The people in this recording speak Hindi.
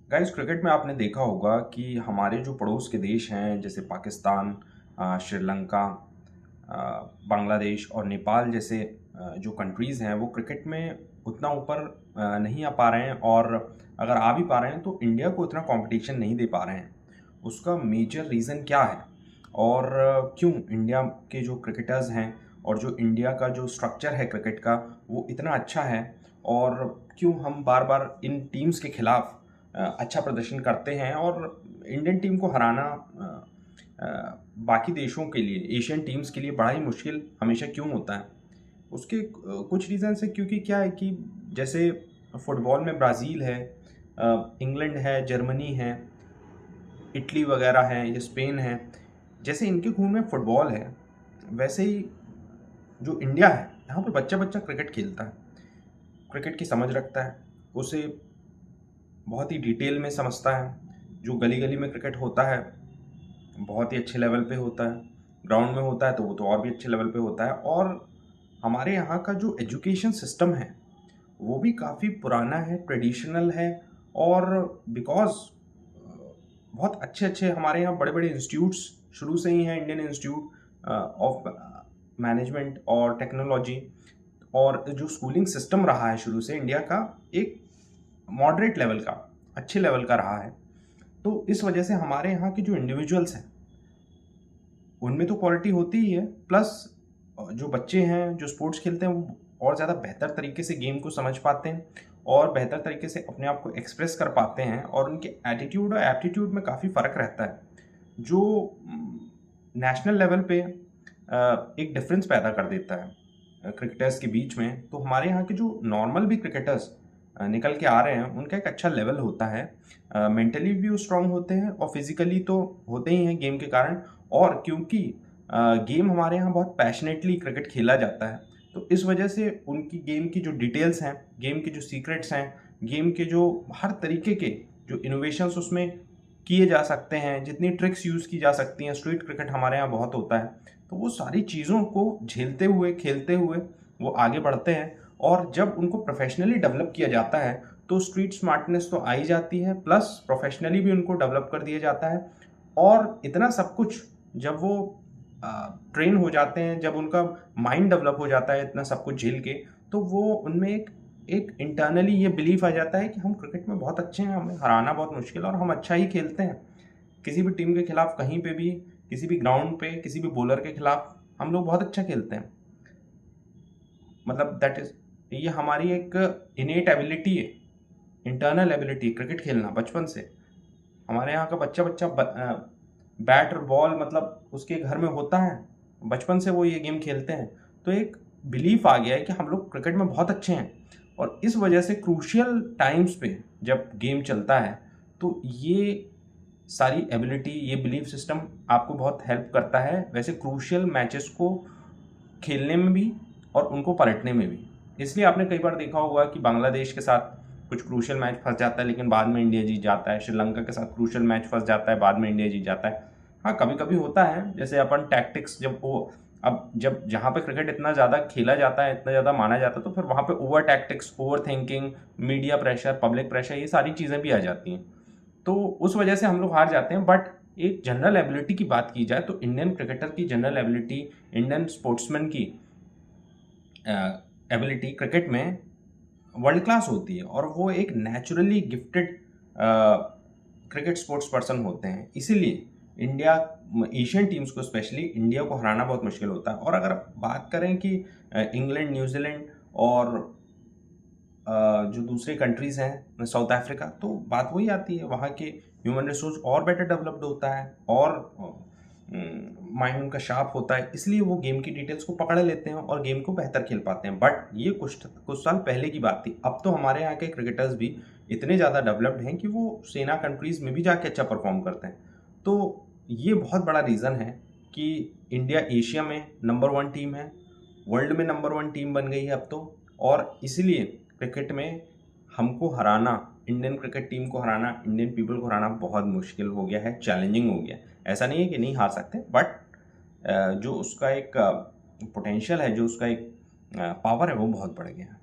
गाइस, क्रिकेट में आपने देखा होगा कि हमारे जो पड़ोस के देश हैं जैसे पाकिस्तान, श्रीलंका, बांग्लादेश और नेपाल जैसे जो कंट्रीज़ हैं वो क्रिकेट में उतना ऊपर नहीं आ पा रहे हैं, और अगर आ भी पा रहे हैं तो इंडिया को उतना कंपटीशन नहीं दे पा रहे हैं। उसका मेजर रीज़न क्या है? और क्यों इंडिया के जो क्रिकेटर्स हैं और जो इंडिया का जो स्ट्रक्चर है क्रिकेट का वो इतना अच्छा है, और क्यों हम बार बार इन टीम्स के खिलाफ अच्छा प्रदर्शन करते हैं, और इंडियन टीम को हराना बाकी देशों के लिए, एशियन टीम्स के लिए बड़ा ही मुश्किल हमेशा क्यों होता है? उसके कुछ रीज़न्स है, क्योंकि क्या है कि जैसे फुटबॉल में ब्राज़ील है, इंग्लैंड है, जर्मनी है, इटली वगैरह है या स्पेन है, जैसे इनके खून में फुटबॉल है, वैसे ही जो इंडिया है यहाँ पर बच्चा बच्चा क्रिकेट खेलता है, क्रिकेट की समझ रखता है, उसे बहुत ही डिटेल में समझता है। जो गली गली में क्रिकेट होता है बहुत ही अच्छे लेवल पे होता है, ग्राउंड में होता है तो वो तो और भी अच्छे लेवल पे होता है। और हमारे यहाँ का जो एजुकेशन सिस्टम है वो भी काफ़ी पुराना है, ट्रेडिशनल है, और बिकॉज़ बहुत अच्छे अच्छे हमारे यहाँ बड़े बड़े इंस्टीट्यूट्स शुरू से ही हैं, इंडियन इंस्टीट्यूट ऑफ मैनेजमेंट और टेक्नोलॉजी, और जो स्कूलिंग सिस्टम रहा है शुरू से इंडिया का एक मॉडरेट लेवल का, अच्छे लेवल का रहा है। तो इस वजह से हमारे यहाँ के जो इंडिविजुअल्स हैं उनमें तो क्वालिटी होती ही है, प्लस जो बच्चे हैं जो स्पोर्ट्स खेलते हैं वो और ज़्यादा बेहतर तरीके से गेम को समझ पाते हैं और बेहतर तरीके से अपने आप को एक्सप्रेस कर पाते हैं, और उनके एटीट्यूड और एप्टीट्यूड में काफ़ी फ़र्क रहता है, जो नेशनल लेवल पे एक डिफरेंस पैदा कर देता है क्रिकेटर्स के बीच में। तो हमारे यहाँ के जो नॉर्मल भी क्रिकेटर्स निकल के आ रहे हैं उनका एक अच्छा लेवल होता है, मेंटली भी वो स्ट्रांग होते हैं और फिजिकली तो होते ही हैं गेम के कारण। और क्योंकि गेम हमारे यहाँ बहुत पैशनेटली क्रिकेट खेला जाता है, तो इस वजह से उनकी गेम की जो डिटेल्स हैं, गेम के जो सीक्रेट्स हैं, गेम के जो हर तरीके के जो इनोवेशंस उसमें किए जा सकते हैं, जितनी ट्रिक्स यूज़ की जा सकती हैं, स्ट्रीट क्रिकेट हमारे यहाँ बहुत होता है, तो वो सारी चीज़ों को झेलते हुए, खेलते हुए वो आगे बढ़ते हैं। और जब उनको प्रोफेशनली डेवलप किया जाता है तो स्ट्रीट स्मार्टनेस तो आ ही जाती है, प्लस प्रोफेशनली भी उनको डेवलप कर दिया जाता है। और इतना सब कुछ जब वो ट्रेन हो जाते हैं, जब उनका माइंड डेवलप हो जाता है इतना सब कुछ झेल के, तो वो उनमें एक एक इंटरनली ये बिलीफ आ जाता है कि हम क्रिकेट में बहुत अच्छे हैं, हमें हराना बहुत मुश्किल है और हम अच्छा ही खेलते हैं। किसी भी टीम के खिलाफ कहीं पे भी, किसी भी ग्राउंड पे, किसी भी बॉलर के खिलाफ हम लोग बहुत अच्छा खेलते हैं। मतलब दैट इज, ये हमारी एक इनेट एबिलिटी है, इंटरनल एबिलिटी क्रिकेट खेलना बचपन से। हमारे यहाँ का बच्चा बच्चा बैट और बॉल मतलब उसके घर में होता है, बचपन से वो ये गेम खेलते हैं। तो एक बिलीफ आ गया है कि हम लोग क्रिकेट में बहुत अच्छे हैं, और इस वजह से क्रूशियल टाइम्स पे जब गेम चलता है तो ये सारी एबिलिटी, ये बिलीफ सिस्टम आपको बहुत हेल्प करता है वैसे क्रूशियल मैचेस को खेलने में भी और उनको पलटने में भी। इसलिए आपने कई बार देखा होगा कि बांग्लादेश के साथ कुछ क्रूशियल मैच फंस जाता है लेकिन बाद में इंडिया जीत जाता है, श्रीलंका के साथ क्रूशियल मैच फंस जाता है, बाद में इंडिया जीत जाता है। हाँ, कभी कभी होता है, जैसे अपन टैक्टिक्स जब वो, अब जब जहाँ पे क्रिकेट इतना ज़्यादा खेला जाता है, इतना ज़्यादा माना जाता है, तो फिर वहाँ पे over tactics, over thinking, media pressure, public pressure, ये सारी चीज़ें भी आ जाती हैं, तो उस वजह से हम लोग हार जाते हैं। बट एक जनरल एबिलिटी की बात की जाए तो इंडियन क्रिकेटर की जनरल एबिलिटी, इंडियन स्पोर्ट्समैन की एबिलिटी क्रिकेट में वर्ल्ड क्लास होती है, और वो एक naturally gifted cricket sports person होते हैं। इसीलिए इंडिया, एशियन टीम्स को स्पेशली इंडिया को हराना बहुत मुश्किल होता है। और अगर आप बात करें कि इंग्लैंड, न्यूजीलैंड और जो दूसरे कंट्रीज़ हैं, साउथ अफ्रीका, तो बात वही आती है, वहाँ के ह्यूमन रिसोर्स और बेटर डेवलप्ड होता है और माइंड उनका शार्प होता है, इसलिए वो गेम की डिटेल्स को पकड़ लेते हैं और गेम को बेहतर खेल पाते हैं। बट ये कुछ साल पहले की बात थी, अब तो हमारे यहाँ के क्रिकेटर्स भी इतने ज़्यादा डेवलप्ड हैं कि वो सेना कंट्रीज़ में भी जाके अच्छा परफॉर्म करते हैं। तो ये बहुत बड़ा रीज़न है कि इंडिया एशिया में नंबर 1 टीम है, वर्ल्ड में नंबर 1 टीम बन गई है अब तो। और इसलिए क्रिकेट में हमको हराना, इंडियन क्रिकेट टीम को हराना, इंडियन पीपल को हराना बहुत मुश्किल हो गया है, चैलेंजिंग हो गया है। ऐसा नहीं है कि नहीं हार सकते, बट जो उसका एक पोटेंशियल है, जो उसका एक पावर है, वो बहुत बढ़ गया है।